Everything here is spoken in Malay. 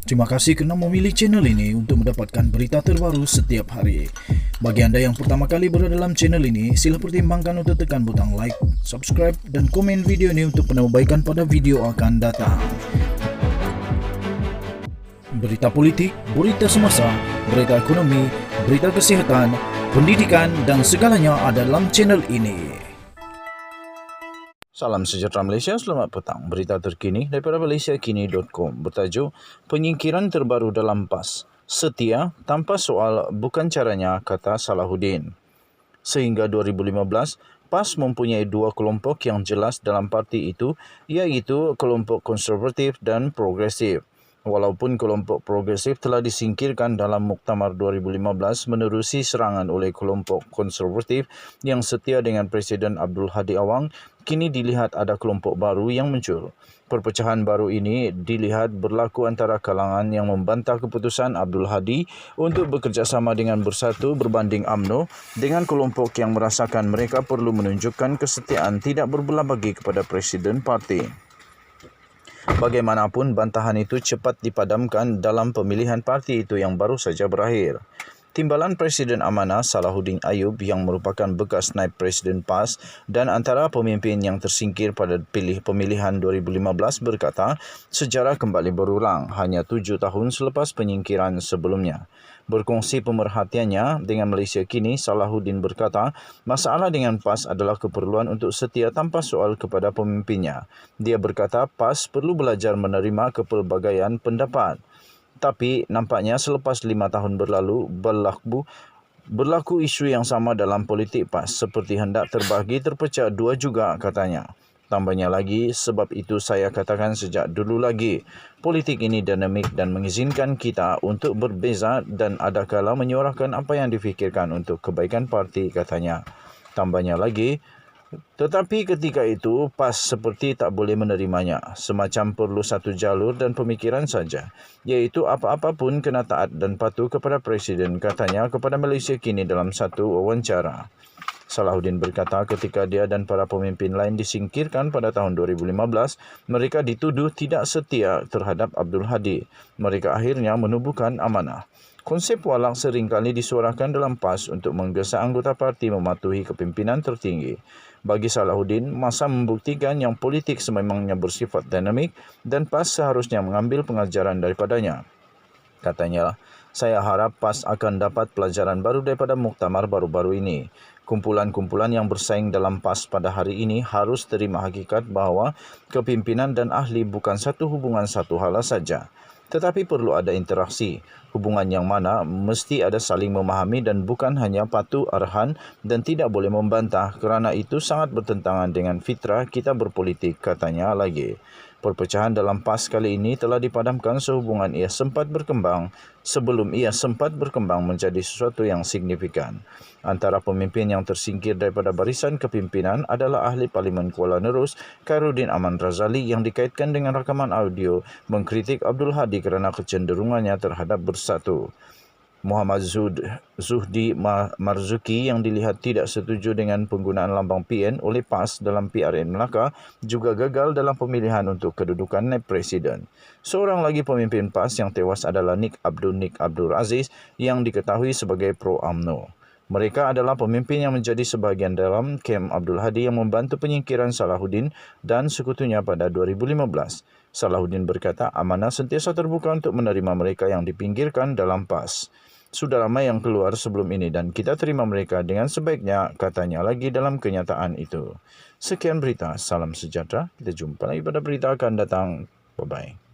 Terima kasih kerana memilih channel ini untuk mendapatkan berita terbaru setiap hari. Bagi anda yang pertama kali berada dalam channel ini, sila pertimbangkan untuk tekan butang like, subscribe dan komen video ini untuk penambahbaikan pada video akan datang. Berita politik, berita semasa, berita ekonomi, berita kesihatan, pendidikan dan segalanya ada dalam channel ini. Salam sejahtera Malaysia, selamat petang. Berita terkini daripada malaysiakini.com bertajuk Penyingkiran terbaru dalam PAS. Setia tanpa soal bukan caranya, kata Salahuddin. Sehingga 2015, PAS mempunyai dua kelompok yang jelas dalam parti itu, iaitu kelompok konservatif dan progresif. Walaupun kelompok progresif telah disingkirkan dalam Muktamar 2015 menerusi serangan oleh kelompok konservatif yang setia dengan Presiden Abdul Hadi Awang, kini dilihat ada kelompok baru yang muncul. Perpecahan baru ini dilihat berlaku antara kalangan yang membantah keputusan Abdul Hadi untuk bekerjasama dengan Bersatu berbanding UMNO dengan kelompok yang merasakan mereka perlu menunjukkan kesetiaan tidak berbelah bagi kepada Presiden Parti. Bagaimanapun, bantahan itu cepat dipadamkan dalam pemilihan parti itu yang baru saja berakhir. Timbalan Presiden Amanah Salahuddin Ayub yang merupakan bekas naib Presiden PAS dan antara pemimpin yang tersingkir pada pemilihan 2015 berkata, sejarah kembali berulang hanya 7 tahun selepas penyingkiran sebelumnya. Berkongsi pemerhatiannya dengan Malaysia Kini, Salahuddin berkata, masalah dengan PAS adalah keperluan untuk setia tanpa soal kepada pemimpinnya. Dia berkata PAS perlu belajar menerima kepelbagaian pendapat. Tapi nampaknya selepas 5 tahun berlalu, berlaku isu yang sama dalam politik PAS, seperti hendak terbahagi terpecah dua juga, katanya. Tambahnya lagi, sebab itu saya katakan sejak dulu lagi, politik ini dinamik dan mengizinkan kita untuk berbeza dan adakala menyuarakan apa yang difikirkan untuk kebaikan parti, katanya. Tambahnya lagi, tetapi ketika itu PAS seperti tak boleh menerimanya, semacam perlu satu jalur dan pemikiran saja, iaitu apa-apa pun kena taat dan patuh kepada Presiden, katanya kepada Malaysia Kini dalam satu wawancara. Salahuddin berkata ketika dia dan para pemimpin lain disingkirkan pada tahun 2015, mereka dituduh tidak setia terhadap Abdul Hadi. Mereka akhirnya menubuhkan amanah. Konsep walak seringkali disuarakan dalam PAS untuk menggesa anggota parti mematuhi kepimpinan tertinggi. Bagi Salahuddin, masa membuktikan yang politik sememangnya bersifat dinamik dan PAS seharusnya mengambil pengajaran daripadanya. Katanya, saya harap PAS akan dapat pelajaran baru daripada muktamar baru-baru ini. Kumpulan-kumpulan yang bersaing dalam PAS pada hari ini harus terima hakikat bahawa kepimpinan dan ahli bukan satu hubungan satu hala saja, tetapi perlu ada interaksi, hubungan yang mana mesti ada saling memahami dan bukan hanya patuh arahan dan tidak boleh membantah kerana itu sangat bertentangan dengan fitrah kita berpolitik, katanya lagi. Perpecahan dalam PAS kali ini telah dipadamkan sehubungan ia sempat berkembang menjadi sesuatu yang signifikan. Antara pemimpin yang tersingkir daripada barisan kepimpinan adalah ahli Parlimen Kuala Nerus, Khairuddin Aman Razali yang dikaitkan dengan rakaman audio mengkritik Abdul Hadi kerana kecenderungannya terhadap Bersatu. Muhammad Zuhdi Marzuki yang dilihat tidak setuju dengan penggunaan lambang PN oleh PAS dalam PRN Melaka juga gagal dalam pemilihan untuk kedudukan naib presiden. Seorang lagi pemimpin PAS yang tewas adalah Nik Abdul Aziz yang diketahui sebagai pro-UMNO. Mereka adalah pemimpin yang menjadi sebahagian dalam kem Abdul Hadi yang membantu penyingkiran Salahuddin dan sekutunya pada 2015. Salahuddin berkata amanah sentiasa terbuka untuk menerima mereka yang dipinggirkan dalam PAS. Sudah ramai yang keluar sebelum ini dan kita terima mereka dengan sebaiknya, katanya lagi dalam kenyataan itu. Sekian berita, salam sejahtera. Kita jumpa lagi pada berita akan datang. Bye-bye.